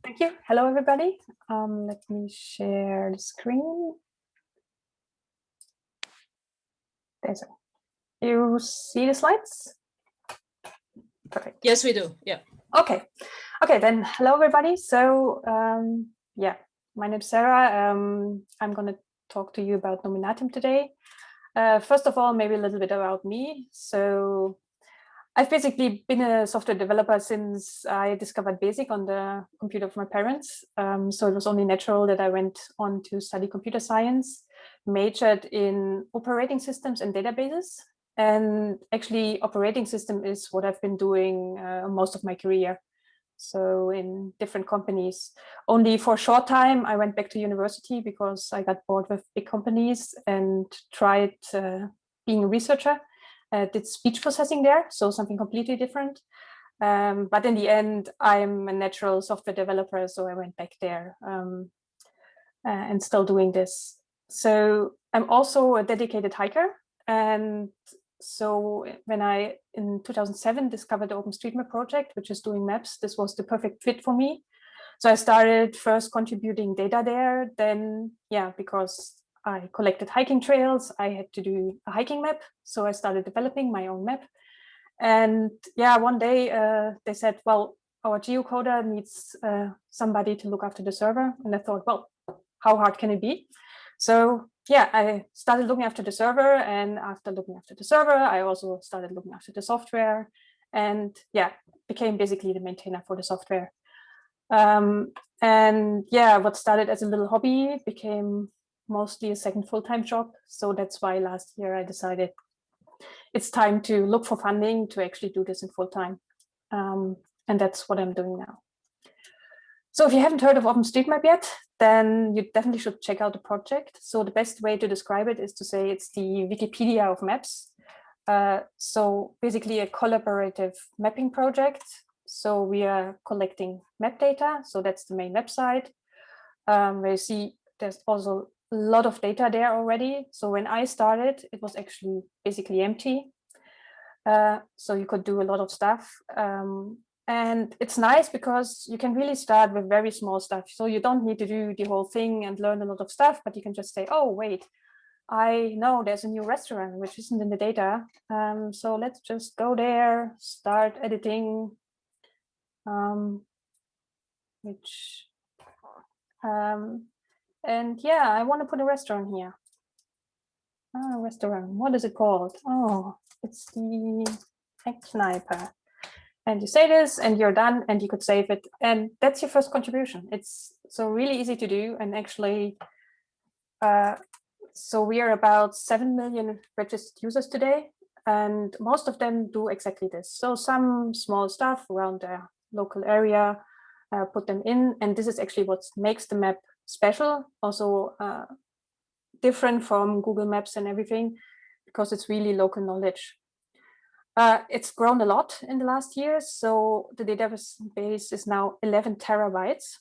Thank you. Hello, everybody. Let me share the screen. There's a, you see the slides? Perfect. Yes, we do. Yeah. Okay. Okay, then hello, everybody. So, yeah, my name's Sarah. I'm going to talk to you about Nominatim today. First of all, maybe a little bit about me. So, I've basically been a software developer since I discovered BASIC on the computer of my parents. So it was only natural that I went on to study computer science, majored in operating systems and databases. And actually, operating system is what I've been doing most of my career. So in different companies. Only for a short time, I went back to university because I got bored with big companies and tried being a researcher. Did speech processing there, so something completely different. But in the end, I'm a natural software developer, so I went back there and still doing this. So I'm also a dedicated hiker. And so when I, in 2007, discovered the OpenStreetMap project, which is doing maps, this was the perfect fit for me. So I started first contributing data there, then, yeah, because I collected hiking trails, I had to do a hiking map. So I started developing my own map. And yeah, one day they said, well, our geocoder needs somebody to look after the server. And I thought, well, how hard can it be? So yeah, I started looking after the server. And after looking after the server, I also started looking after the software. And yeah, became basically the maintainer for the software. And yeah, what started as a little hobby became mostly a second full-time job. So that's why last year I decided it's time to look for funding to actually do this in full-time. And that's what I'm doing now. So if you haven't heard of OpenStreetMap yet, then you definitely should check out the project. So the best way to describe it is to say it's the Wikipedia of maps. So basically a collaborative mapping project. So we are collecting map data. So that's the main website. Where you see there's also a lot of data there already. So when I started, it was actually basically empty. So you could do a lot of stuff. And it's nice because you can really start with very small stuff. So you don't need to do the whole thing and learn a lot of stuff, but you can just say, oh, wait, I know there's a new restaurant which isn't in the data. So let's just go there, start editing, and yeah, I want to put a restaurant here. Restaurant, what is it called? Oh, it's the Eckkneipe. And you say this and you're done and you could save it. And that's your first contribution. It's so really easy to do. And actually, so we are about 7 million registered users today. And most of them do exactly this. So some small stuff around their local area, put them in. And this is actually what makes the map special. Also different from Google Maps and everything, because it's really local knowledge. It's grown a lot in the last years. So the database is now 11 terabytes.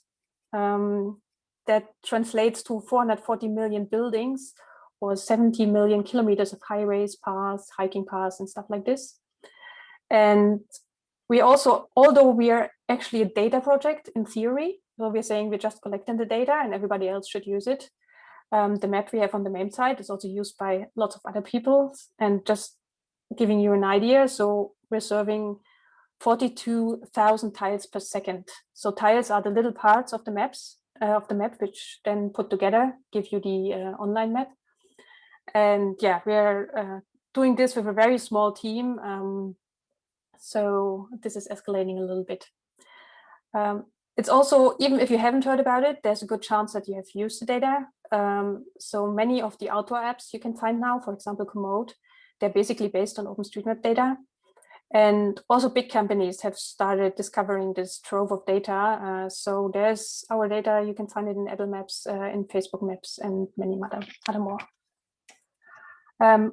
That translates to 440 million buildings or 70 million kilometers of highways, paths, hiking paths, and stuff like this. And we also, although we are actually a data project in theory, so we're saying we're just collecting the data and everybody else should use it. The map we have on the main site is also used by lots of other people. And just giving you an idea, so we're serving 42,000 tiles per second. So tiles are the little parts of the maps of the map, which then put together give you the online map. And yeah, we're doing this with a very small team. So this is escalating a little bit. It's also, even if you haven't heard about it, there's a good chance that you have used the data. So many of the outdoor apps you can find now, for example, Komoot, they're basically based on OpenStreetMap data. And also big companies have started discovering this trove of data. So there's our data, you can find it in Apple Maps, in Facebook Maps, and many other more.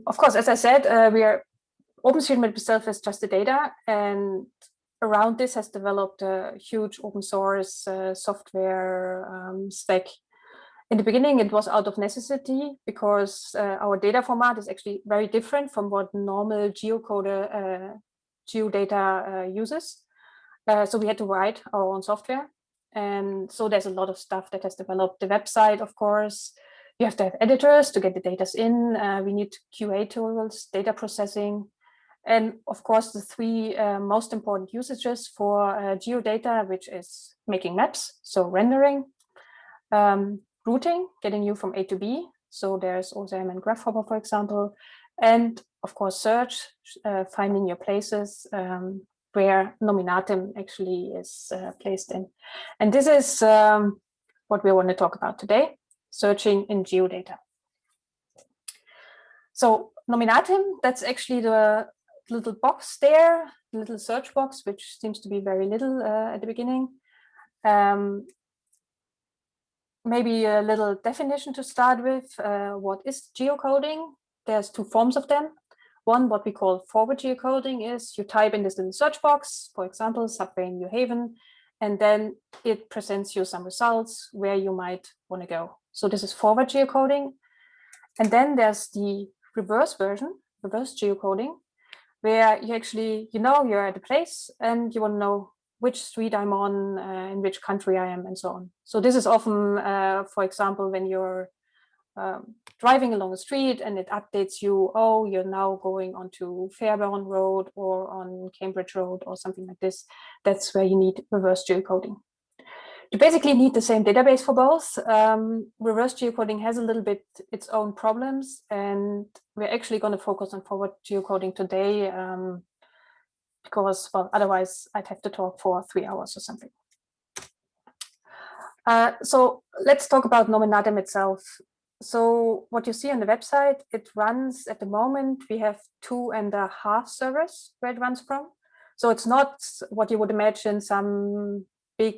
Of course, as I said, OpenStreetMap itself is just the data, and around this has developed a huge open source software stack. In the beginning, it was out of necessity because our data format is actually very different from what normal geocoder geodata uses. So we had to write our own software. And so there's a lot of stuff that has developed. The website, of course, you have to have editors to get the data in. We need QA tools, data processing, and of course, the three most important usages for geodata, which is making maps, so rendering, routing, getting you from A to B. So there's OSM and Grasshopper, for example, and of course, search, finding your places where Nominatim actually is placed in. And this is what we want to talk about today, searching in geodata. So Nominatim, that's actually the little box there, little search box, which seems to be very little at the beginning. Maybe a little definition to start with. What is geocoding? There's two forms of them. One, what we call forward geocoding, is you type in this little search box, for example, subway in New Haven, and then it presents you some results where you might want to go. So this is forward geocoding. And then there's the reverse version, reverse geocoding, where you actually, you're at a place and you want to know which street I'm on, in which country I am, and so on. So this is often, for example, when you're driving along a street and it updates you, oh, you're now going onto Fairbairn Road or on Cambridge Road or something like this. That's where you need reverse geocoding. You basically need the same database for both. Reverse geocoding has a little bit its own problems, and we're actually going to focus on forward geocoding today because, well, otherwise I'd have to talk for 3 hours or something. So let's talk about Nominatim itself. So what you see on the website, it runs at the moment, we have 2.5 servers where it runs from. So it's not what you would imagine, some big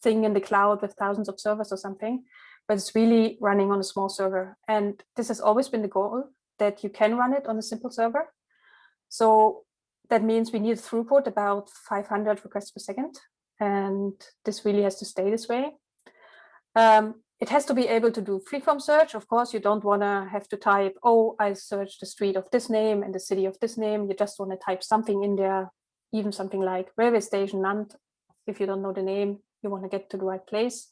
thing in the cloud with thousands of servers or something, but it's really running on a small server. And this has always been the goal, that you can run it on a simple server. So that means we need throughput about 500 requests per second. And this really has to stay this way. It has to be able to do freeform search. Of course, you don't want to have to type, oh, I searched the street of this name and the city of this name. You just want to type something in there, even something like railway station, Nantes. If you don't know the name, you want to get to the right place.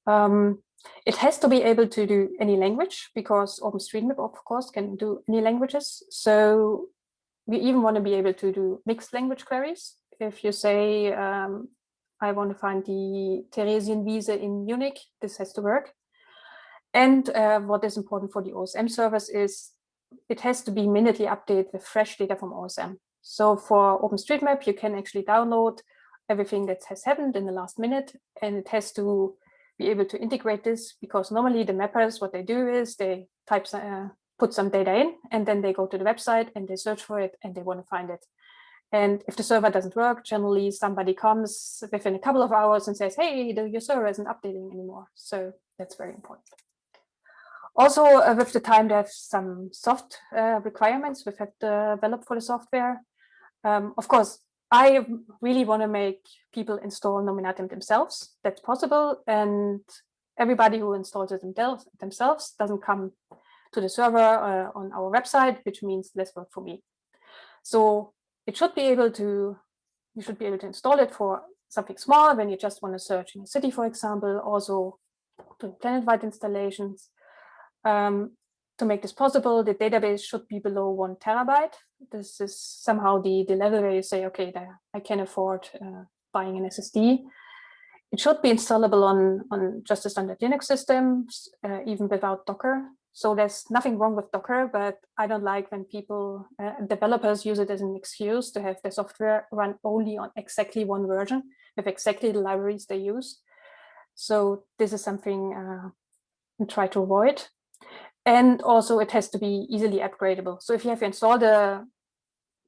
It has to be able to do any language, because OpenStreetMap, of course, can do any languages. So we even want to be able to do mixed language queries. If you say, I want to find the Theresienwiese in Munich, this has to work. And what is important for the OSM servers is it has to be minutely updated with fresh data from OSM. So for OpenStreetMap, you can actually download everything that has happened in the last minute, and it has to be able to integrate this, because normally the mappers, what they do is they type, put some data in, and then they go to the website and they search for it and they want to find it. And if the server doesn't work, generally somebody comes within a couple of hours and says, hey, your server isn't updating anymore. So that's very important. Also, with the time, there's some soft requirements we've had to develop for the software. Of course, I really want to make people install Nominatim themselves. That's possible. And everybody who installs it themselves doesn't come to the server on our website, which means less work for me. So it should be able to, you should be able to install it for something small when you just want to search in a city, for example, also to planet-wide installations. To make this possible, the database should be below 1 terabyte. This is somehow the level where you say, okay, I can afford buying an SSD. It should be installable on just a standard Linux system, even without Docker. So there's nothing wrong with Docker, but I don't like when people, developers use it as an excuse to have their software run only on exactly one version with exactly the libraries they use. So this is something I try to avoid. And also it has to be easily upgradable. So if you have installed a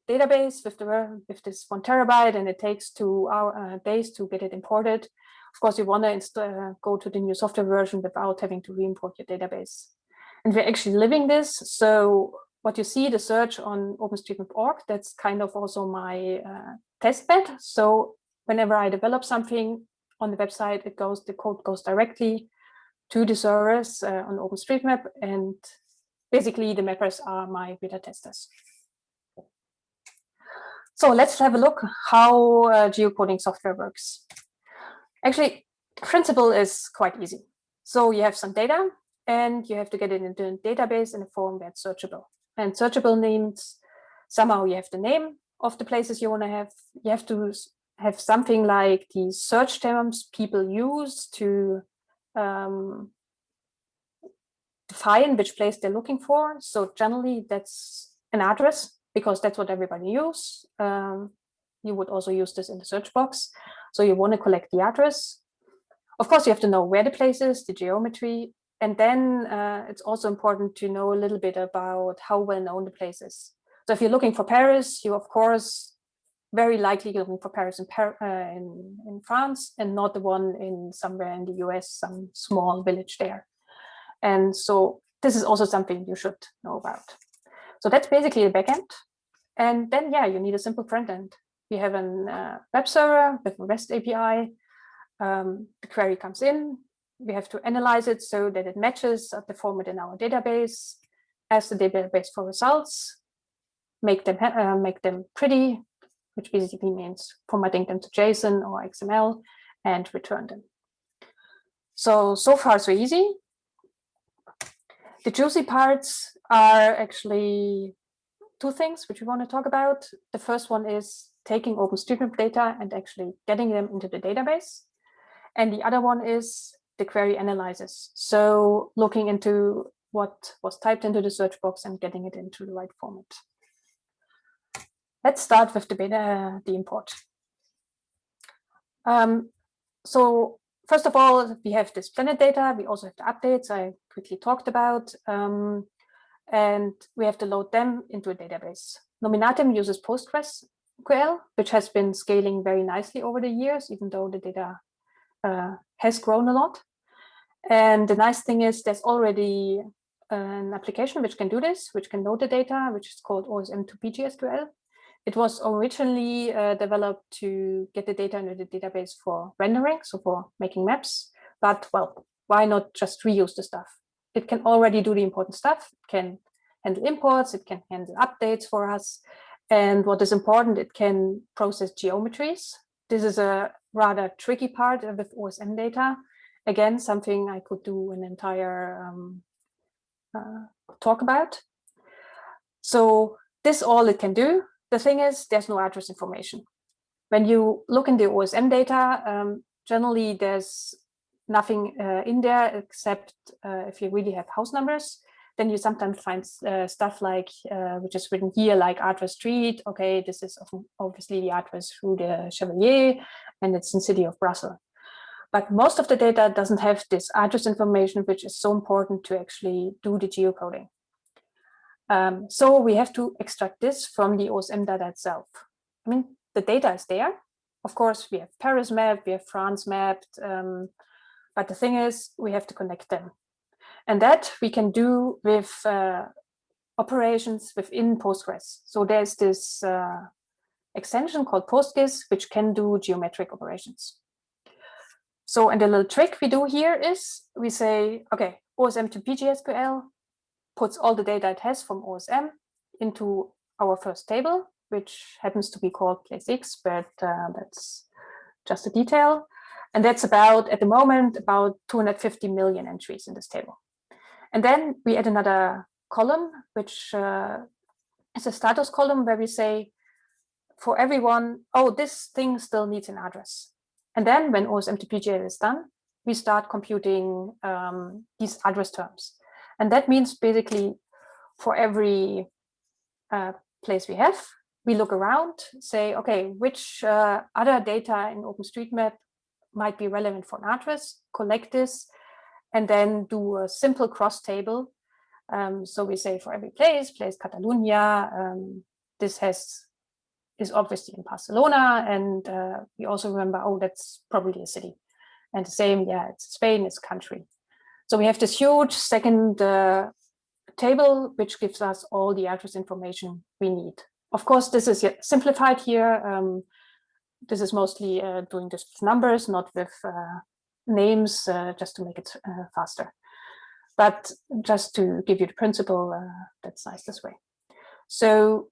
database with this 1 terabyte and it takes 2 days to get it imported, of course you want to go to the new software version without having to re-import your database. And we're actually living this. So what you see, the search on OpenStreetMap.org, that's kind of also my test bed. So whenever I develop something on the website, the code goes directly to the servers on OpenStreetMap, and basically the mappers are my beta testers. So let's have a look how geocoding software works. Actually, The principle is quite easy. So you have some data and you have to get it into a database in a form that's searchable. And searchable means somehow you have the name of the places you want to have. You have to have something like the search terms people use to define which place they're looking for. So generally that's an address, because that's what everybody uses. You would also use this in the search box. So you want to collect the address. Of course, you have to know where the place is, the geometry, and then it's also important to know a little bit about how well known the place is. So if you're looking for Paris, you of course very likely looking for Paris in France, and not the one in somewhere in the US, some small village there. And so this is also something you should know about. So that's basically the backend. And then, yeah, you need a simple front end. We have a web server with a REST API. The query comes in. We have to analyze it so that it matches the format in our database, as the database for results, make them pretty, which basically means formatting them to JSON or XML, and return them. So far so easy. The juicy parts are actually two things which we want to talk about. The first one is taking OpenStreetMap data and actually getting them into the database. And the other one is the query analysis. So looking into what was typed into the search box and getting it into the right format. Let's start with the import. So first of all, we have this planet data. We also have the updates I quickly talked about. And we have to load them into a database. Nominatim uses PostgreSQL, which has been scaling very nicely over the years, even though the data has grown a lot. And the nice thing is there's already an application which can do this, which can load the data, which is called OSM to PGSQL. It was originally developed to get the data into the database for rendering, so for making maps. But, well, why not just reuse the stuff? It can already do the important stuff. It can handle imports. It can handle updates for us. And what is important, it can process geometries. This is a rather tricky part with OSM data. Again, something I could do an entire talk about. So this all it can do. The thing is, there's no address information. When you look in the OSM data, generally there's nothing in there except if you really have house numbers, then you sometimes find stuff like, which is written here, like address street. Okay, this is obviously the address through the Chevalier, and it's in city of Brussels. But most of the data doesn't have this address information, which is so important to actually do the geocoding. So we have to extract this from the OSM data itself. I mean, the data is there. Of course, we have Paris mapped, we have France mapped, but the thing is, we have to connect them. And that we can do with operations within Postgres. So there's this extension called PostGIS, which can do geometric operations. So, and the little trick we do here is we say, okay, OSM to PGSQL puts all the data it has from OSM into our first table, which happens to be called place X, but that's just a detail. And that's about, at the moment, about 250 million entries in this table. And then we add another column, which is a status column where we say, for everyone, oh, this thing still needs an address. And then when OSM to PGL is done, we start computing these address terms. And that means basically for every place we have, we look around, say, okay, which other data in OpenStreetMap might be relevant for an address, collect this, and then do a simple cross table. So we say for every place Catalonia, this is obviously in Barcelona, and we also remember, oh, that's probably a city. And the same, yeah, it's Spain, it's a country. So we have this huge second table, which gives us all the address information we need. Of course, this is simplified here. This is mostly doing this with numbers, not with names, just to make it faster. But just to give you the principle, that's nice this way. So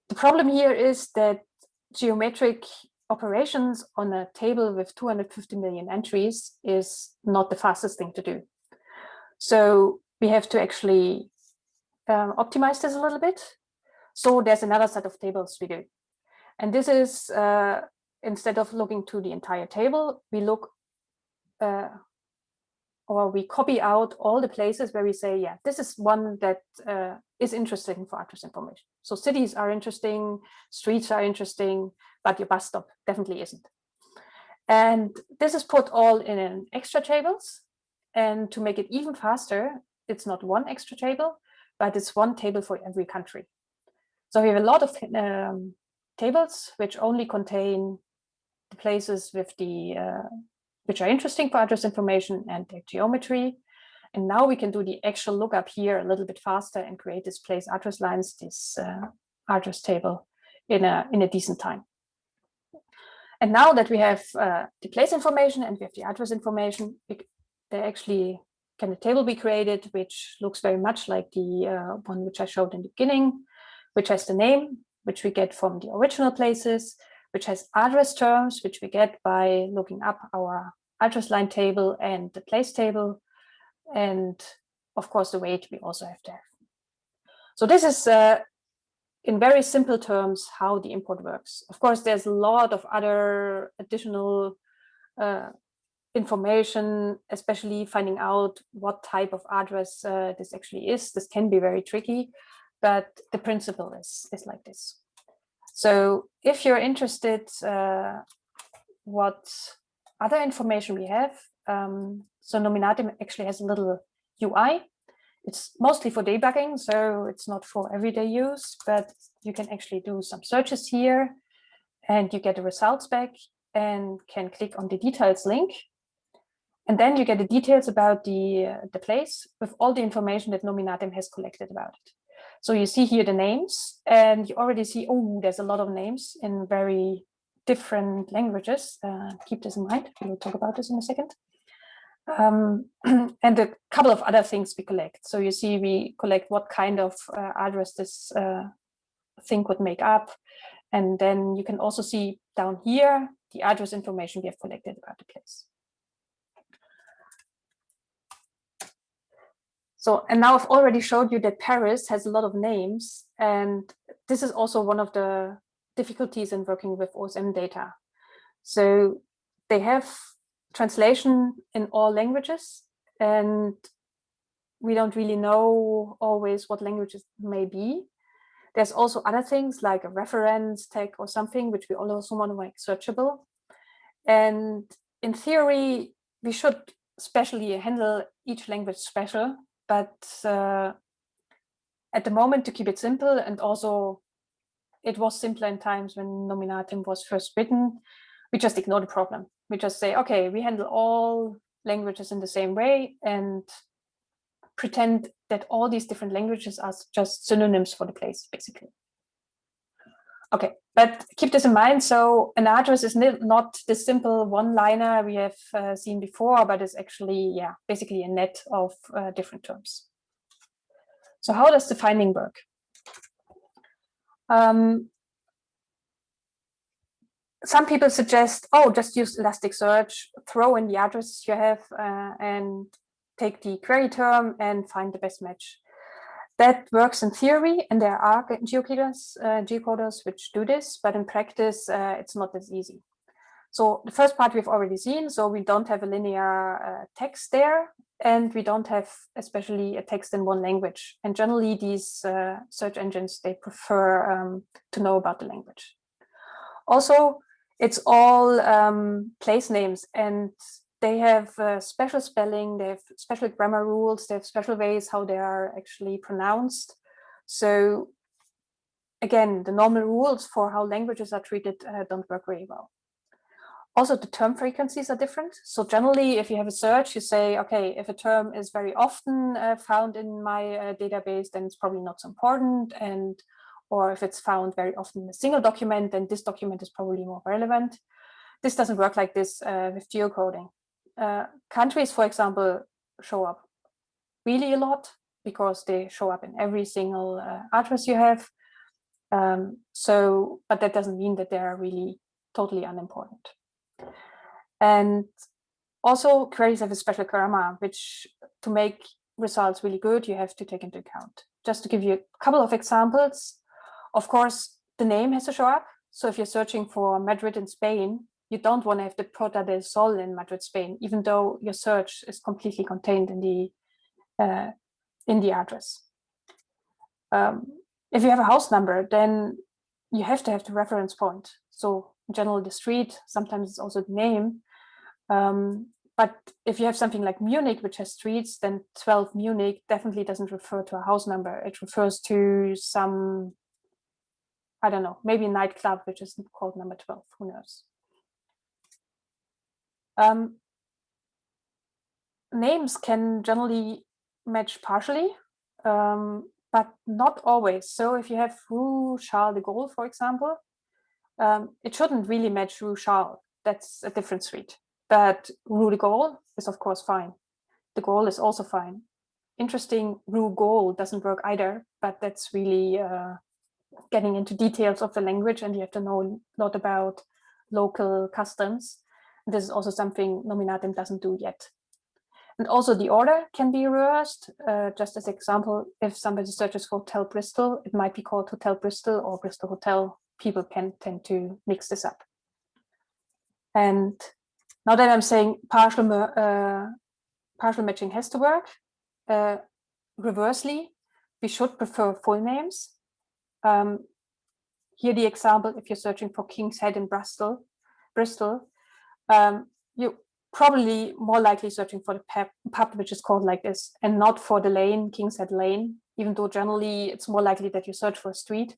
the problem here is that geometric operations on a table with 250 million entries is not the fastest thing to do. So we have to actually optimize this a little bit. So there's another set of tables we do. And this is, instead of looking to the entire table, we look or we copy out all the places where we say, yeah, this is one that is interesting for address information. So cities are interesting, streets are interesting, but your bus stop definitely isn't. And this is put all in an extra tables. And to make it even faster, it's not one extra table, but it's one table for every country. So we have a lot of tables which only contain the places with the which are interesting for address information and their geometry. And now we can do the actual lookup here a little bit faster and create this place address lines, this address table in a decent time. And now that we have the place information and we have the address information, there actually can a table be created which looks very much like the one which I showed in the beginning, which has the name, which we get from the original places, which has address terms, which we get by looking up our address line table and the place table, and of course the weight we also have to have. So this is in very simple terms how the import works. Of course, there's a lot of other additional information, especially finding out what type of address this actually is. This can be very tricky, but the principle is like this. So if you're interested what other information we have, so Nominatim actually has a little UI. It's mostly for debugging, so it's not for everyday use, but you can actually do some searches here and you get the results back and can click on the details link. And then you get the details about the place with all the information that Nominatim has collected about it. So you see here the names, and you already see, oh, there's a lot of names in very different languages. Keep this in mind. We'll talk about this in a second. And a couple of other things we collect. So you see we collect what kind of address this thing would make up. And then you can also see down here the address information we have collected about the place. So, and now I've already showed you that Paris has a lot of names, and this is also one of the difficulties in working with OSM data. So they have translation in all languages, and we don't really know always what languages may be. There's also other things like a reference tag or something, which we also want to make searchable. And in theory, we should especially handle each language special, but at the moment, to keep it simple, and also it was simpler in times when Nominatim was first written, we just ignore the problem. We just say, okay, we handle all languages in the same way and pretend that all these different languages are just synonyms for the place, basically. Okay, but keep this in mind. So an address is not the simple one-liner we have seen before, but it's actually, yeah, basically a net of different terms. So how does the finding work? Some people suggest, oh, just use Elasticsearch, throw in the addresses you have and take the query term and find the best match. That works in theory, and there are geocoders which do this, but in practice, it's not as easy. So the first part we've already seen, so we don't have a linear text there, and we don't have especially a text in one language. And generally these search engines, they prefer to know about the language. Also, it's all place names, and they have special spelling, they have special grammar rules, they have special ways how they are actually pronounced. So again, the normal rules for how languages are treated don't work very well. Also, the term frequencies are different. So generally, if you have a search, you say, okay, if a term is very often found in my database, then it's probably not so important. And or if it's found very often in a single document, then this document is probably more relevant. This doesn't work like this with geocoding. Countries, for example, show up really a lot because they show up in every single address you have. But that doesn't mean that they are really totally unimportant. And also queries have a special grammar, which to make results really good, you have to take into account. Just to give you a couple of examples, of course, the name has to show up. So if you're searching for Madrid in Spain, you don't want to have the Puerta del Sol in Madrid, Spain, even though your search is completely contained in the address. If you have a house number, then you have to have the reference point. So in general, the street, sometimes it's also the name. But if you have something like Munich, which has streets, then 12 Munich definitely doesn't refer to a house number. It refers to some, I don't know, maybe a nightclub, which is called number 12, who knows? Names can generally match partially, but not always. So if you have Rue Charles de Gaulle, for example, it shouldn't really match Rue Charles. That's a different street. But Rue de Gaulle is, of course, fine. De Gaulle is also fine. Interesting, Rue Gaulle doesn't work either, but that's really getting into details of the language, and you have to know a lot about local customs. This is also something Nominatim doesn't do yet. And also the order can be reversed. Just as an example, if somebody searches for Hotel Bristol, it might be called Hotel Bristol or Bristol Hotel. People can tend to mix this up. And now that I'm saying partial matching has to work, reversely, we should prefer full names. Here the example, if you're searching for King's Head in Bristol, you probably more likely searching for the pub, which is called like this, and not for the lane, King's Head Lane, even though generally it's more likely that you search for a street.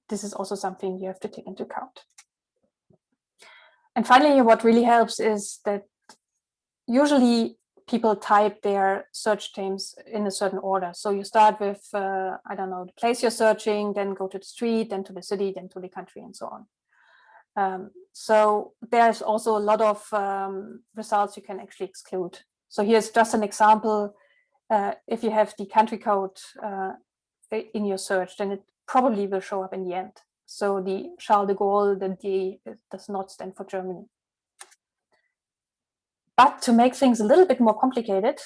This is also something you have to take into account. And finally, what really helps is that usually people type their search terms in a certain order. So you start with, I don't know, the place you're searching, then go to the street, then to the city, then to the country, and so on. So there's also a lot of results you can actually exclude. So here's just an example. If you have the country code in your search, then it probably will show up in the end. So the Charles de Gaulle, the D does not stand for Germany. But to make things a little bit more complicated,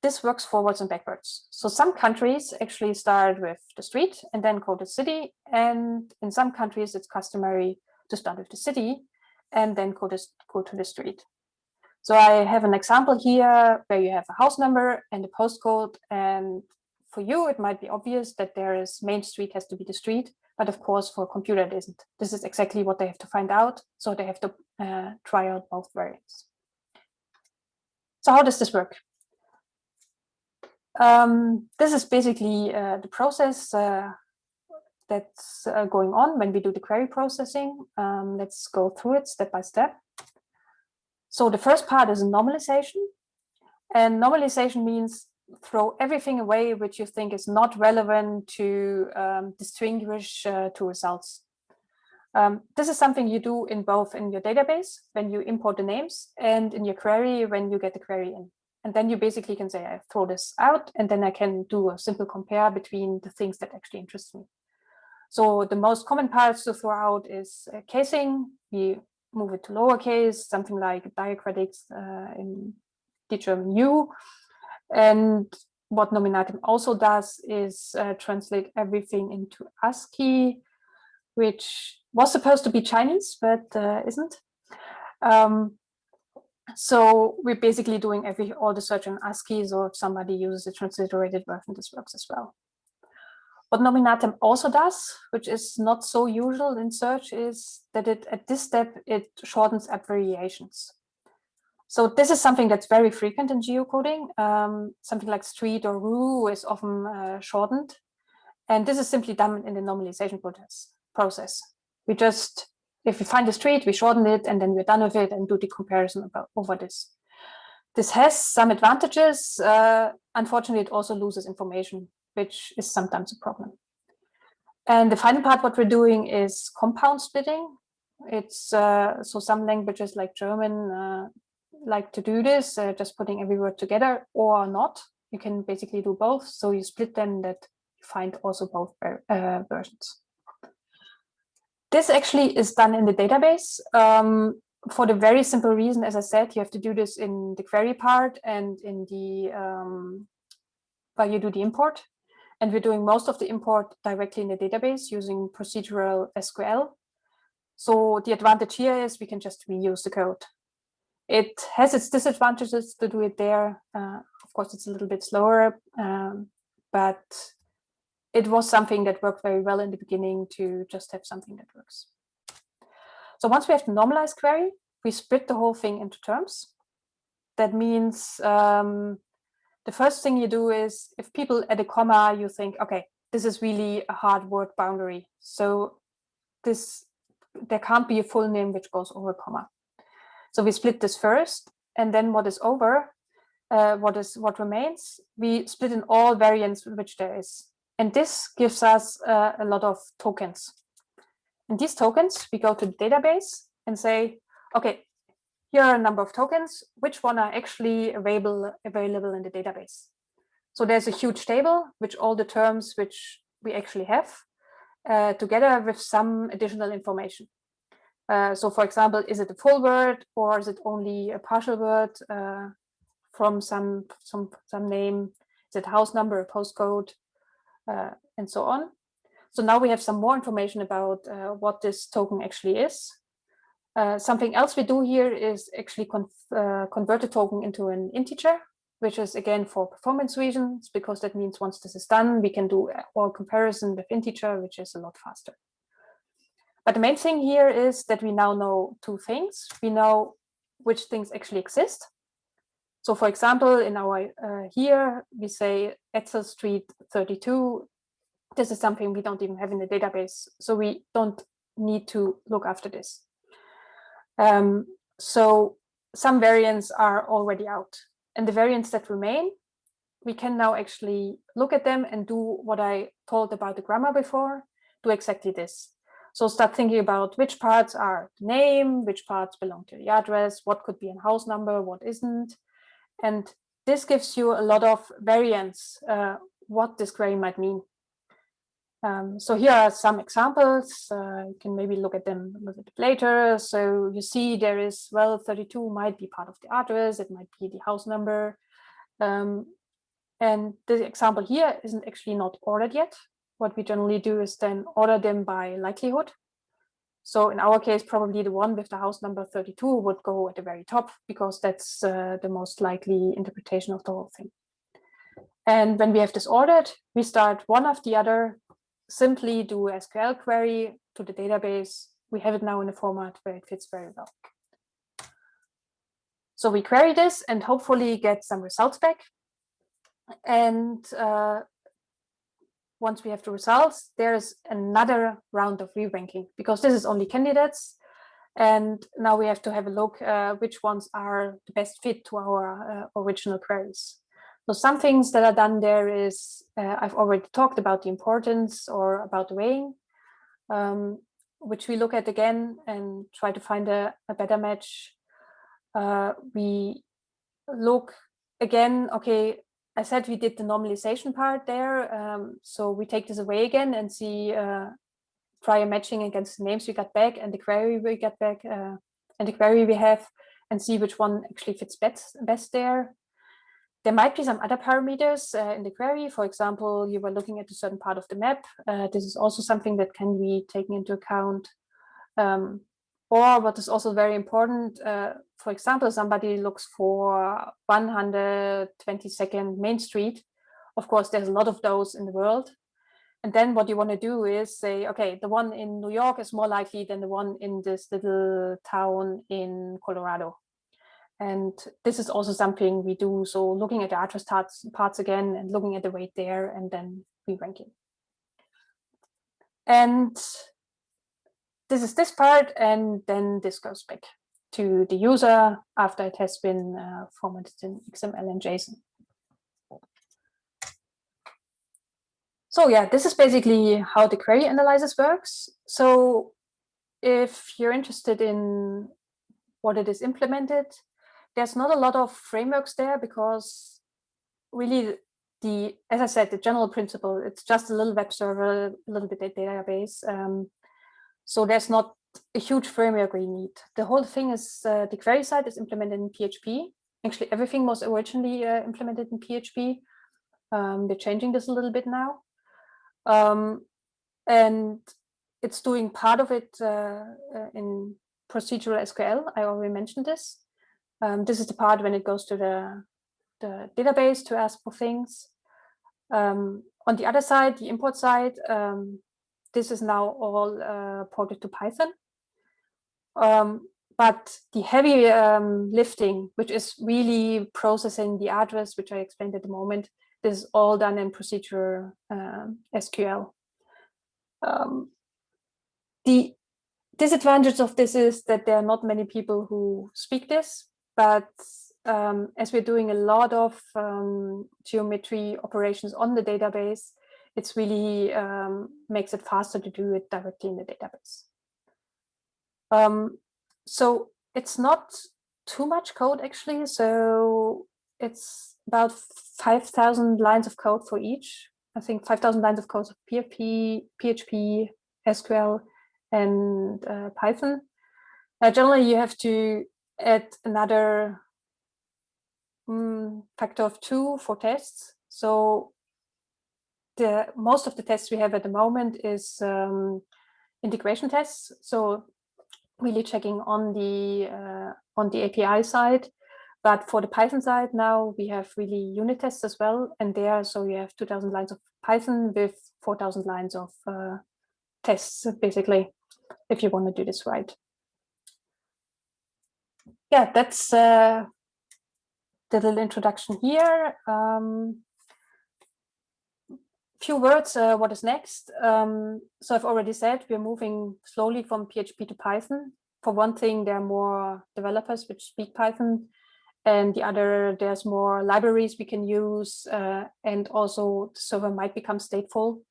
this works forwards and backwards. So some countries actually start with the street and then go to the city. And in some countries, it's customary to start with the city and then go to the street. So I have an example here where you have a house number and a postcode. And for you, it might be obvious that there is Main Street has to be the street. But of course, for a computer, it isn't. This is exactly what they have to find out. So they have to try out both variants. So how does this work? This is basically the process that's going on when we do the query processing. Let's go through it step by step. So the first part is normalization. And normalization means throw everything away which you think is not relevant to distinguish two results. This is something you do in both in your database when you import the names and in your query when you get the query in. And then you basically can say, I throw this out, and then I can do a simple compare between the things that actually interest me. So the most common parts to throw out is casing. We move it to lowercase, something like diacritics in the German U. And what Nominatim also does is translate everything into ASCII, which was supposed to be Chinese, but isn't. So we're basically doing all the search in ASCII, so if somebody uses a transliterated version, this works as well. What Nominatim also does, which is not so usual in search, is that at this step, it shortens abbreviations. So this is something that's very frequent in geocoding. Something like street or rue is often shortened. And this is simply done in the normalization process. We just, if we find a street, we shorten it, and then we're done with it and do the comparison over this. This has some advantages. Unfortunately, it also loses information, which is sometimes a problem. And the final part, what we're doing is compound splitting. It's so some languages like German like to do this, just putting every word together or not. You can basically do both. So you split them that you find also both versions. This actually is done in the database for the very simple reason, as I said, you have to do this in the query part and in the where you do the import. And we're doing most of the import directly in the database using procedural SQL. So the advantage here is we can just reuse the code. It has its disadvantages to do it there. Of course, it's a little bit slower, but it was something that worked very well in the beginning to just have something that works. So once we have the normalized query, we split the whole thing into terms. That means the first thing you do is if people add a comma, you think, okay, this is really a hard word boundary. So there can't be a full name which goes over a comma. So we split this first, and then what is over, what remains, we split in all variants which there is. And this gives us a lot of tokens. And these tokens, we go to the database and say, okay, here are a number of tokens, which one are actually available in the database. So there's a huge table with all the terms which we actually have together with some additional information. So for example, is it a full word or is it only a partial word from some name? Is it a house number, a postcode, and so on. So now we have some more information about what this token actually is. Something else we do here is actually convert the token into an integer, which is again for performance reasons, because that means once this is done, we can do all comparison with integer, which is a lot faster. But the main thing here is that we now know two things. We know which things actually exist. So for example, in our here, we say Etzel Street 32. This is something we don't even have in the database. So we don't need to look after this. So some variants are already out. And the variants that remain, we can now actually look at them and do what I told about the grammar before, do exactly this. So start thinking about which parts are the name, which parts belong to the address, what could be a house number, what isn't. And this gives you a lot of variants, what this query might mean. So here are some examples. You can maybe look at them a little bit later. So you see there is, well, 32 might be part of the address. It might be the house number. And the example here isn't actually not ordered yet. What we generally do is then order them by likelihood. So in our case, probably the one with the house number 32 would go at the very top because that's the most likely interpretation of the whole thing. And when we have this ordered, we start one after the other, simply do a SQL query to the database. We have it now in a format where it fits very well. So we query this and hopefully get some results back. And once we have the results, there's another round of re-ranking because this is only candidates. And now we have to have a look which ones are the best fit to our original queries. So some things that are done there is, I've already talked about the importance or about the weighing, which we look at again and try to find a better match. We look again, okay, I said we did the normalization part there. So we take this away again and see, try a matching against the names we got back and the query we get back and the query we have and see which one actually fits best there. There might be some other parameters in the query. For example, you were looking at a certain part of the map. This is also something that can be taken into account. Or what is also very important, for example, somebody looks for 122nd Main Street. Of course, there's a lot of those in the world. And then what you want to do is say, okay, the one in New York is more likely than the one in this little town in Colorado. And this is also something we do. So looking at the address parts again and looking at the weight there and then re-ranking. And this is this part, and then this goes back to the user after it has been formatted in XML and JSON. So yeah, this is basically how the query analysis works. So if you're interested in what it is implemented, there's not a lot of frameworks there because really as I said, the general principle, it's just a little web server, a little bit of database. So there's not a huge framework we need. The whole thing is, the query side is implemented in PHP. Actually, everything was originally implemented in PHP. We're changing this a little bit now. And it's doing part of it in procedural SQL. I already mentioned this. This is the part when it goes to the database to ask for things. On the other side, the import side, this is now all ported to Python. But the heavy lifting, which is really processing the address, which I explained at the moment, this is all done in procedural SQL. The disadvantage of this is that there are not many people who speak this, but as we're doing a lot of geometry operations on the database, it's really makes it faster to do it directly in the database. So it's not too much code actually. So it's about 5,000 lines of code for each. I think 5,000 lines of code of PHP, SQL, and Python. Generally, you have to add another factor of 2 for tests. So most of the tests we have at the moment is integration tests. So really checking on the API side. But for the Python side now, we have really unit tests as well. And there, so you have 2,000 lines of Python with 4,000 lines of tests, basically, if you want to do this right. Yeah, that's the little introduction here. Few words, what is next? So I've already said we're moving slowly from PHP to Python. For one thing, there are more developers which speak Python, and the other, there's more libraries we can use, and also the server might become stateful.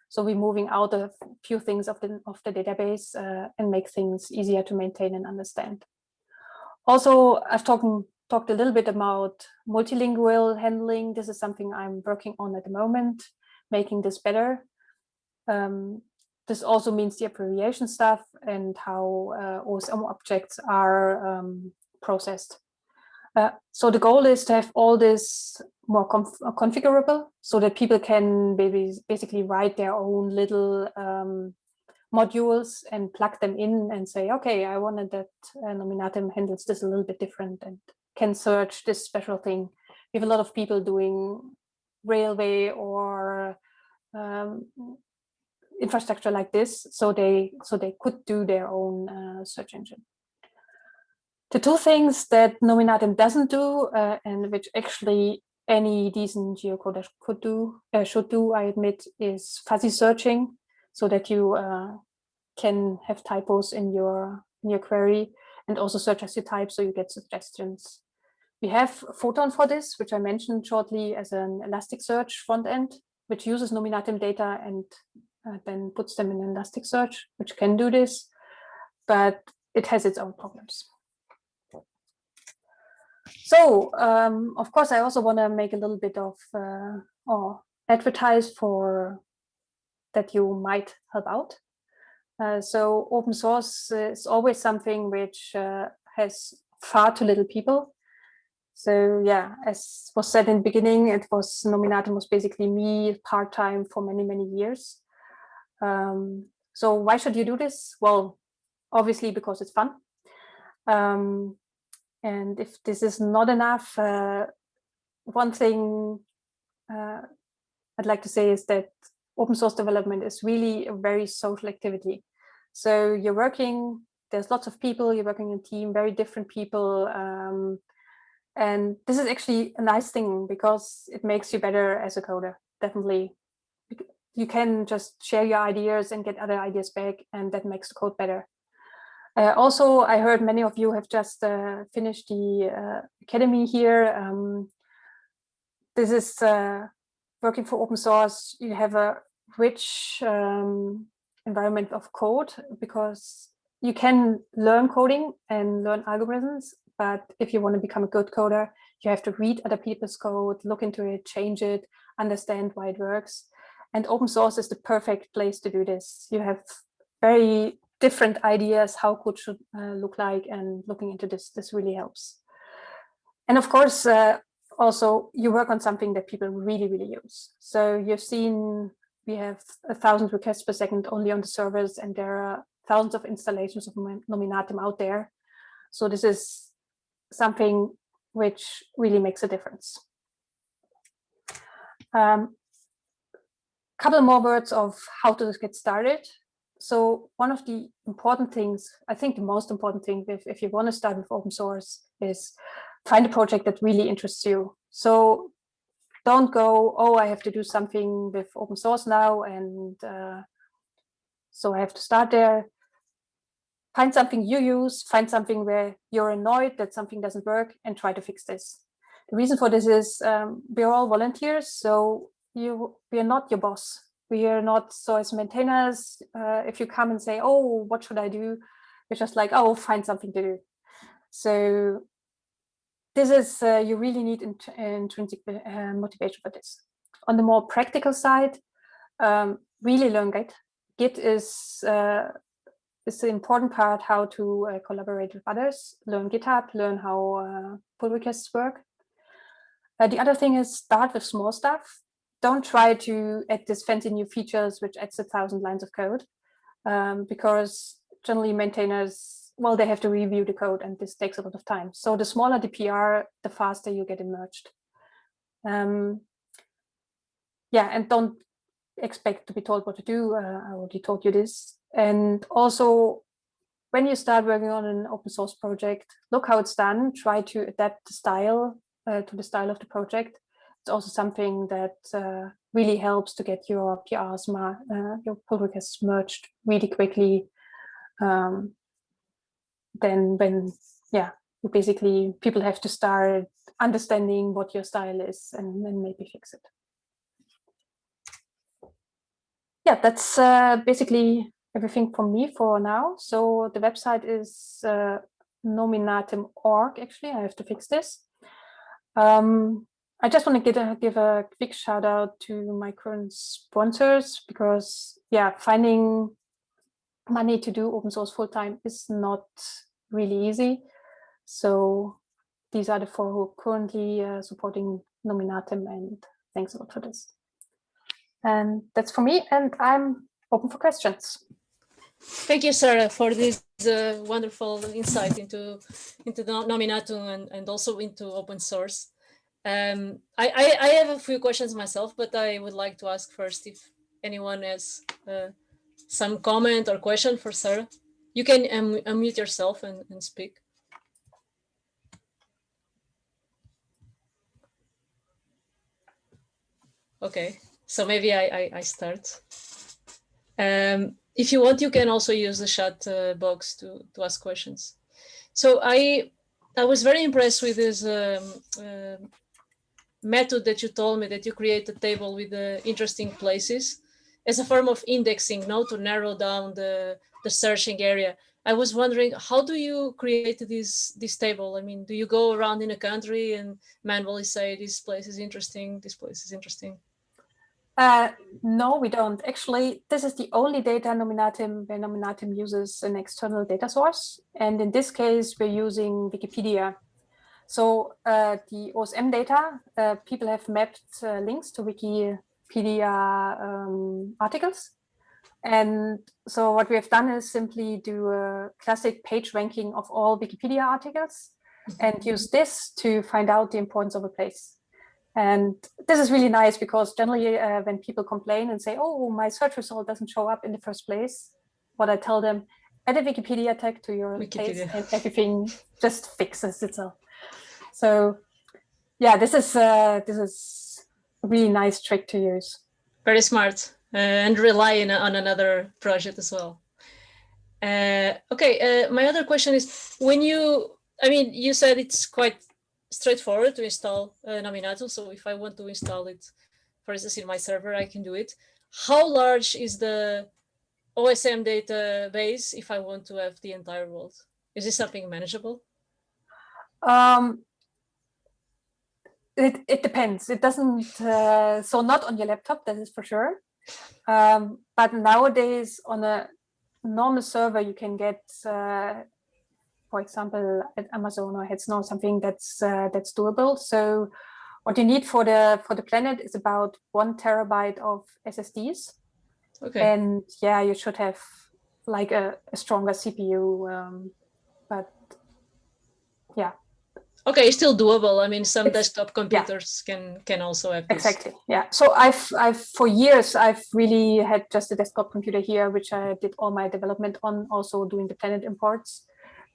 So we're moving out a few things of the database and make things easier to maintain and understand. Also, I've talked a little bit about multilingual handling. This is something I'm working on at the moment, making this better. This also means the abbreviation stuff and how OSM objects are processed. So the goal is to have all this more configurable so that people can basically write their own little modules and plug them in and say, okay, I wanted that Nominatim handles this a little bit different and can search this special thing. We have a lot of people doing railway or infrastructure like this, so they could do their own search engine. The two things that Nominatim doesn't do, and which actually any decent geocoder could do, should do, I admit, is fuzzy searching, so that you can have typos in your query, and also search as you type, so you get suggestions. We have Photon for this, which I mentioned shortly as an Elasticsearch front end, which uses Nominatim data and then puts them in Elasticsearch, which can do this, but it has its own problems. So, of course, I also want to make a little bit of or advertise for that you might help out. So open source is always something which has far too little people. So yeah, as was said in the beginning, Nominatim was basically me part-time for many, many years. So why should you do this? Well, obviously because it's fun. And if this is not enough, one thing I'd like to say is that open source development is really a very social activity. So you're working, there's lots of people, you're working in a team, very different people. And this is actually a nice thing because it makes you better as a coder, definitely. You can just share your ideas and get other ideas back, and that makes the code better. Also, I heard many of you have just finished the academy here. This is working for open source. You have a rich environment of code because you can learn coding and learn algorithms. But if you want to become a good coder, you have to read other people's code, look into it, change it, understand why it works. And open source is the perfect place to do this. You have very different ideas how code should look like, and looking into this really helps. And of course, also you work on something that people really use. So you've seen we have 1,000 requests per second only on the servers, and there are thousands of installations of Nominatim out there. So this is something which really makes a difference. Couple more words of how to get started. So one of the important things, I think the most important thing if you want to start with open source, is find a project that really interests you. So don't go, oh, I have to do something with open source now, and so I have to start there. Find something you use, find something where you're annoyed that something doesn't work, and try to fix this. The reason for this is we're all volunteers, so we are not your boss. We are not, so as maintainers, if you come and say, oh, what should I do? You're just like, oh, find something to do. So this is, you really need intrinsic motivation for this. On the more practical side, really learn Git. Git is the important part, how to collaborate with others, learn GitHub, learn how pull requests work. The other thing is start with small stuff. Don't try to add this fancy new features, which adds 1,000 lines of code, because generally maintainers, well, they have to review the code, and this takes a lot of time. So the smaller the PR, the faster you get emerged. Yeah, and don't expect to be told what to do. I already told you this. And also, when you start working on an open source project, look how it's done. Try to adapt the style to the style of the project. It's also something that really helps to get your PRs, your pull requests merged really quickly. Then when, yeah, basically people have to start understanding what your style is, and then maybe fix it. Yeah, that's basically everything from me for now. So the website is nominatim.org. Actually, I have to fix this. I just want to give a quick shout out to my current sponsors, because yeah, finding money to do open source full time is not really easy. So these are the 4 who are currently supporting Nominatim, and thanks a lot for this. And that's for me, and I'm open for questions. Thank you, Sarah, for this wonderful insight into the Nominatum and also into open source. I have a few questions myself, but I would like to ask first if anyone has some comment or question for Sarah. You can unmute yourself and speak. Okay, so maybe I start. If you want, you can also use the chat box to ask questions. So I was very impressed with this method that you told me, that you create a table with the interesting places as a form of indexing, to narrow down the searching area. I was wondering, how do you create this table? I mean, do you go around in a country and manually say this place is interesting, this place is interesting? No, we don't. Actually, this is the only data Nominatim where Nominatim uses an external data source. And in this case, we're using Wikipedia. So the OSM data, people have mapped links to Wikipedia articles. And so what we have done is simply do a classic page ranking of all Wikipedia articles and use this to find out the importance of a place. And this is really nice, because generally when people complain and say, oh, my search result doesn't show up in the first place, what I tell them, add a Wikipedia tag to your place and everything just fixes itself. So yeah, this is a really nice trick to use. Very smart, and rely on another project as well. Okay, my other question is, you said it's quite straightforward to install Nominatum. So if I want to install it, for instance, in my server, I can do it. How large is the OSM database if I want to have the entire world? Is this something manageable? It depends. It doesn't, so not on your laptop, that is for sure. But nowadays on a normal server you can get, for example, at Amazon or Hetzner or something that's doable. So what you need for the planet is about 1 terabyte of SSDs. Okay. And yeah, you should have like a stronger CPU, but yeah. Okay, it's still doable. I mean, some It's, desktop computers can also have this. Exactly. Yeah. So I've for years I've really had just a desktop computer here, which I did all my development on, also doing the Planet imports,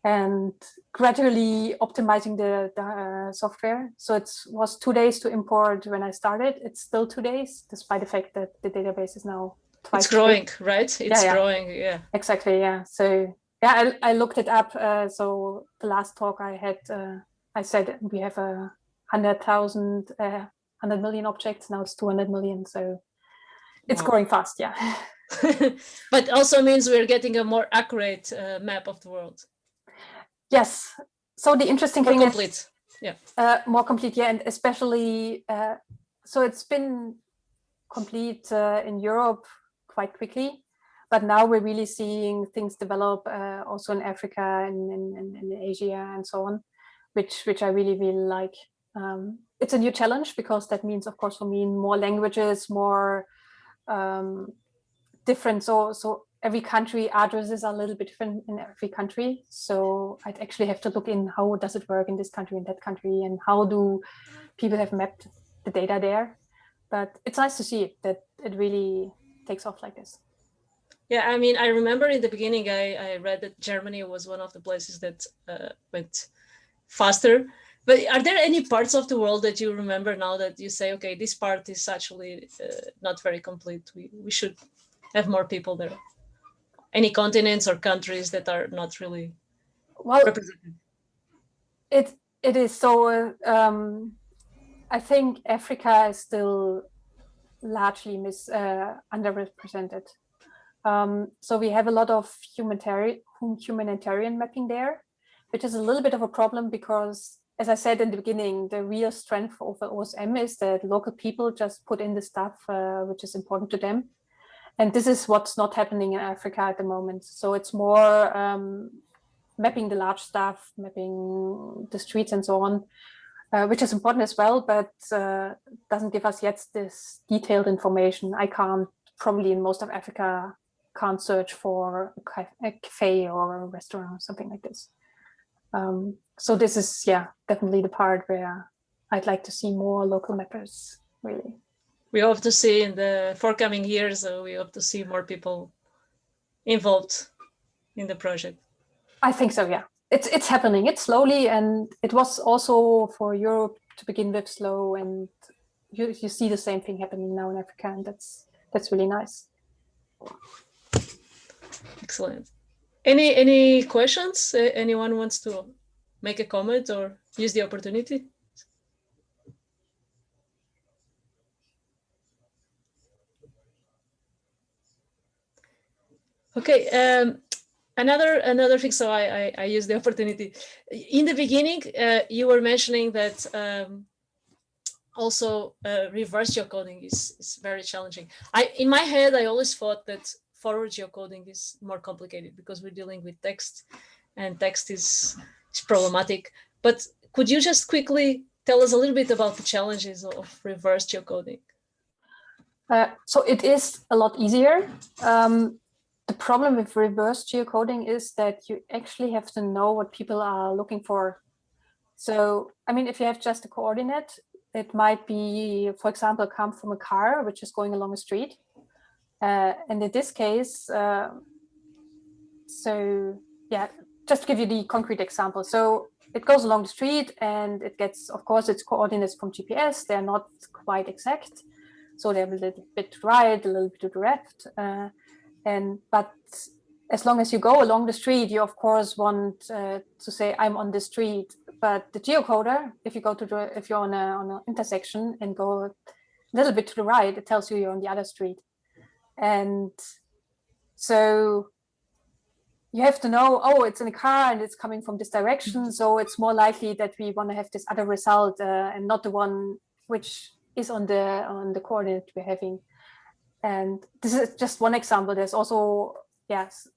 and gradually optimizing the software. So it was 2 days to import when I started. It's still 2 days, despite the fact that the database is now twice. It's growing, right? It's yeah. growing. Yeah. Exactly. Yeah. So yeah, I looked it up. So the last talk I had, I said we have 100,000, 100 million objects. Now it's 200 million. So it's growing fast. Yeah. But also means we're getting a more accurate map of the world. Yes. So the interesting thing complete. Is, more complete. Yeah, and especially so it's been complete in Europe quite quickly. But now we're really seeing things develop also in Africa and in Asia and so on, which I really, really like. It's a new challenge because that means, of course, for me, more languages, more different. So every country addresses are a little bit different in every country. So I'd actually have to look in how does it work in this country, in that country, and how do people have mapped the data there. But it's nice to see that it really takes off like this. Yeah, I mean, I remember in the beginning, I read that Germany was one of the places that went faster. But are there any parts of the world that you remember now that you say, okay, this part is actually not very complete. We should have more people there. Any continents or countries that are not really represented? It is so. I think Africa is still largely underrepresented. So we have a lot of humanitarian mapping there, which is a little bit of a problem because, as I said in the beginning, the real strength of OSM is that local people just put in the stuff which is important to them. And this is what's not happening in Africa at the moment. So it's more mapping the large stuff, mapping the streets and so on, which is important as well, but doesn't give us yet this detailed information. I can't, probably in most of Africa, can't search for a cafe or a restaurant or something like this. So this is, yeah, definitely the part where I'd like to see more local mappers, really. We hope to see in the forthcoming years, we hope to see more people involved in the project. I think so, yeah. It's happening. It's slowly, and it was also for Europe to begin with slow, and you see the same thing happening now in Africa, and that's really nice. Excellent. Any questions? Anyone wants to make a comment or use the opportunity? Okay. Another thing. So I use the opportunity. In the beginning, you were mentioning that also reverse geocoding is very challenging. In my head, I always thought that forward geocoding is more complicated because we're dealing with text, and text is problematic. But could you just quickly tell us a little bit about the challenges of reverse geocoding? So it is a lot easier. The problem with reverse geocoding is that you actually have to know what people are looking for. So, I mean, if you have just a coordinate, it might be, for example, come from a car which is going along a street. And in this case, so yeah, just to give you the concrete example. So it goes along the street and it gets, of course, its coordinates from GPS. They're not quite exact. So they're a little bit to the right, a little bit to the left. But as long as you go along the street, you of course want to say I'm on the street. But the geocoder, if you're on an intersection and go a little bit to the right, it tells you you're on the other street. And so you have to know, oh, it's in a car and it's coming from this direction. So it's more likely that we want to have this other result and not the one which is on the coordinate we're having. And this is just one example. There's also, yes,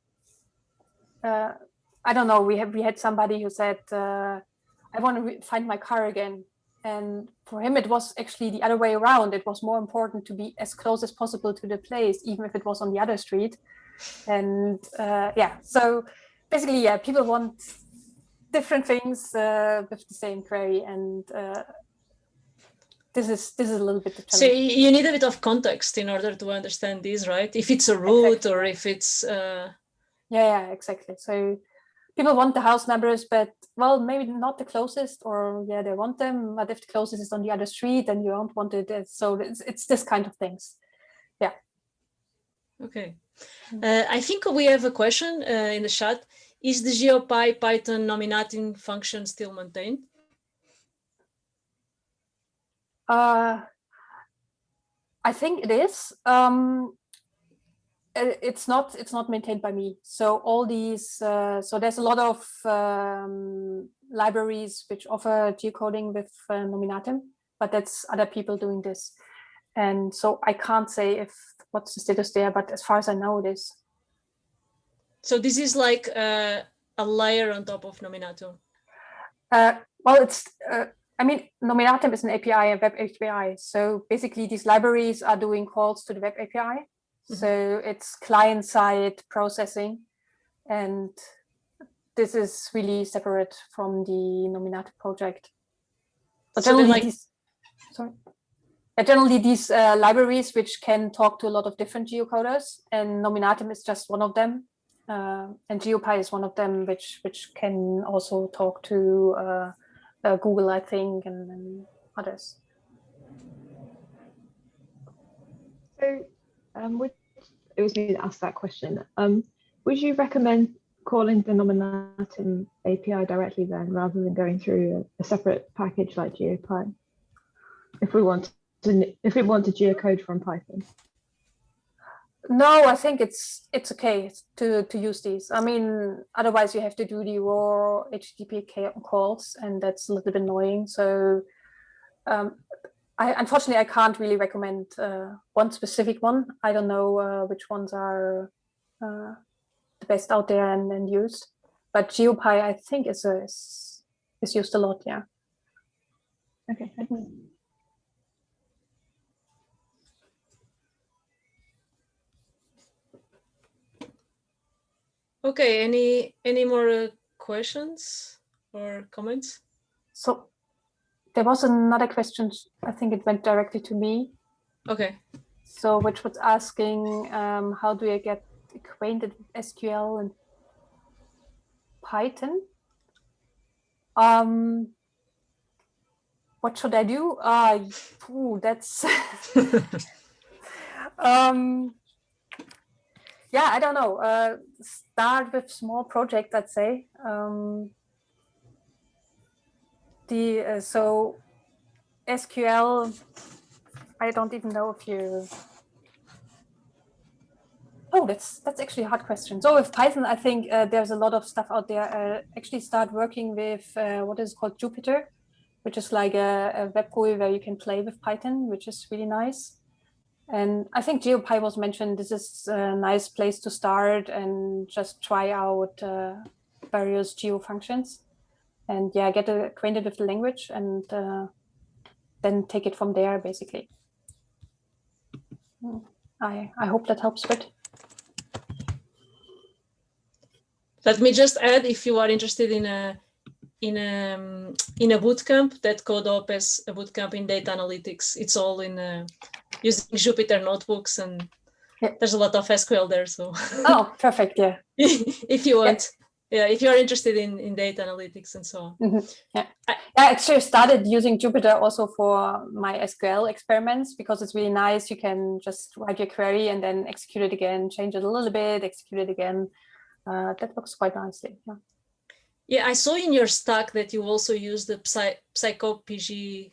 I don't know, we had somebody who said, I want to find my car again. And for him, it was actually the other way around. It was more important to be as close as possible to the place, even if it was on the other street. And yeah, so basically, yeah, people want different things with the same query. And this is a little bit the challenge. So you need a bit of context in order to understand this, right? If it's a route exactly. Or if it's... Yeah, exactly. So people want the house numbers, but well, maybe not the closest, or yeah, they want them, but if the closest is on the other street, then you don't want it. So it's this kind of things. Yeah. Okay. I think we have a question in the chat. Is the GeoPy Python Nominatim function still maintained? I think it is. It's not maintained by me. So all these, so there's a lot of libraries which offer geocoding with Nominatim, but that's other people doing this. And so I can't say what's the status there, but as far as I know, it is. So this is like a layer on top of Nominatim. Well, it's, I mean, Nominatim is an API, a web API. So basically these libraries are doing calls to the web API. So it's client-side processing, and this is really separate from the Nominatim project. But so generally, generally these libraries which can talk to a lot of different geocoders, and Nominatim is just one of them, and GeoPy is one of them, which can also talk to Google, I think, and others. So, it was me that asked that question. Would you recommend calling the Nominatim API directly then, rather than going through a separate package like GeoPy, if we want to geocode from Python? No, I think it's okay to use these. I mean, otherwise you have to do the raw HTTP calls, and that's a little bit annoying. So unfortunately, I can't really recommend one specific one. I don't know which ones are the best out there and used. But GeoPy, I think, is used a lot. Yeah. Okay. Thanks. Okay. Any more questions or comments? So there was another question. I think it went directly to me. Okay. So which was asking, how do I get acquainted with SQL and Python? What should I do? That's yeah, I don't know. Start with small projects, I'd say. So SQL, I don't even know if you. Oh, that's actually a hard question. So with Python, I think there's a lot of stuff out there. Actually, start working with what is called Jupyter, which is like a web GUI where you can play with Python, which is really nice. And I think GeoPy was mentioned. This is a nice place to start and just try out various geo functions, and yeah, get acquainted with the language, and then take it from there, basically. I hope that helps a bit. Let me just add, if you are interested in a bootcamp, that CodeOp is a bootcamp in data analytics. It's all in using Jupyter notebooks, and there's a lot of SQL there. So oh, perfect, yeah. If you want, yeah, if you are interested in data analytics and so on. Yeah, I actually started using Jupyter also for my SQL experiments, because it's really nice. You can just write your query and then execute it again, change it a little bit, execute it again. That works quite nicely. Yeah. Yeah, I saw in your stack that you also use the PsychoPG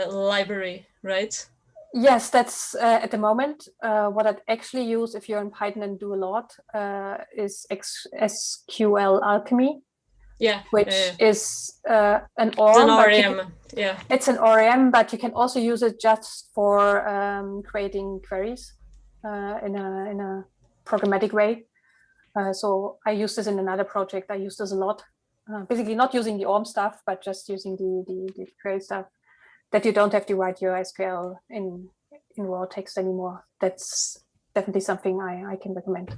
library, right? Yes, that's at the moment. What I'd actually use, if you're in Python and do a lot, is SQL Alchemy. Yeah, which is an ORM. It's an ORM, yeah. It's an ORM, but you can also use it just for creating queries in a programmatic way. So I use this in another project. I use this a lot. Basically not using the ORM stuff, but just using the trail stuff, that you don't have to write your SQL in raw text anymore. That's definitely something I can recommend.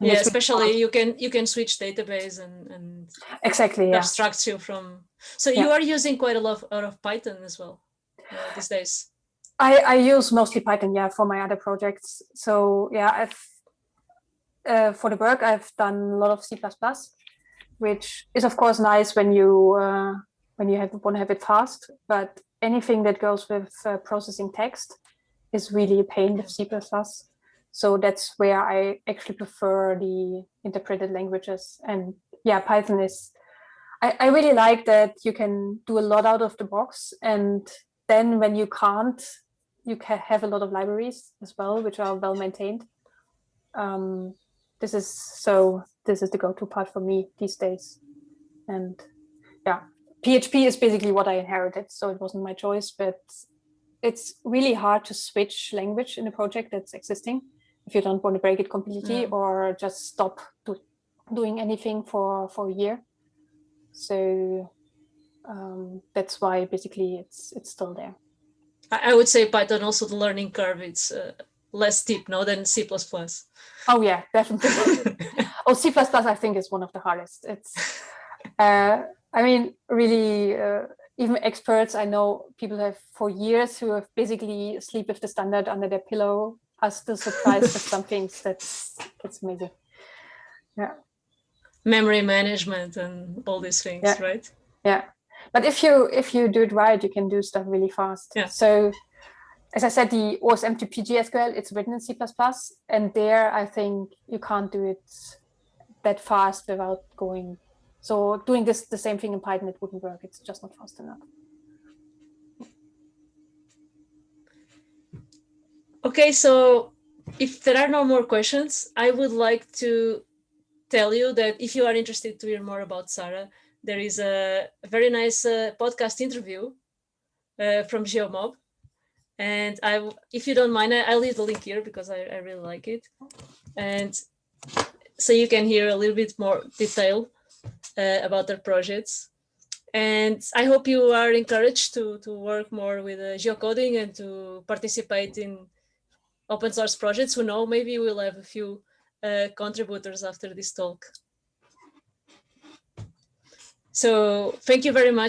And yeah, especially you can switch database and exactly, yeah. abstract you from. So you are using quite a lot of Python as well these days. I use mostly Python, yeah, for my other projects. So yeah, I've for the work I've done a lot of C++, which is of course nice when you want to have it fast. But anything that goes with processing text is really a pain with C++. So that's where I actually prefer the interpreted languages. And yeah, Python is, I really like that you can do a lot out of the box. And then when you can't, you can have a lot of libraries as well, which are well maintained. This is the go-to part for me these days. And yeah, PHP is basically what I inherited. So it wasn't my choice, but it's really hard to switch language in a project that's existing if you don't want to break it completely or just stop doing anything for a year. So that's why basically it's still there. I would say Python also the learning curve, it's less steep than C++. Oh yeah, definitely. Oh, C++ I think is one of the hardest. It's I mean, really, even experts, I know people have for years who have basically sleep with the standard under their pillow, are still surprised with some things. That's amazing. Yeah. Memory management and all these things, right? Yeah. But if you do it right, you can do stuff really fast. Yeah. So as I said, the OSM to PGSQL, it's written in C++, and there I think you can't do it that fast without going. So doing the same thing in Python, it wouldn't work. It's just not fast enough. Okay, so if there are no more questions, I would like to tell you that if you are interested to hear more about Sarah, there is a very nice podcast interview from GeoMob. And if you don't mind, I'll leave the link here because I really like it. And so you can hear a little bit more detail about their projects. And I hope you are encouraged to work more with geocoding and to participate in open source projects. Who know, maybe we'll have a few contributors after this talk. So thank you very much.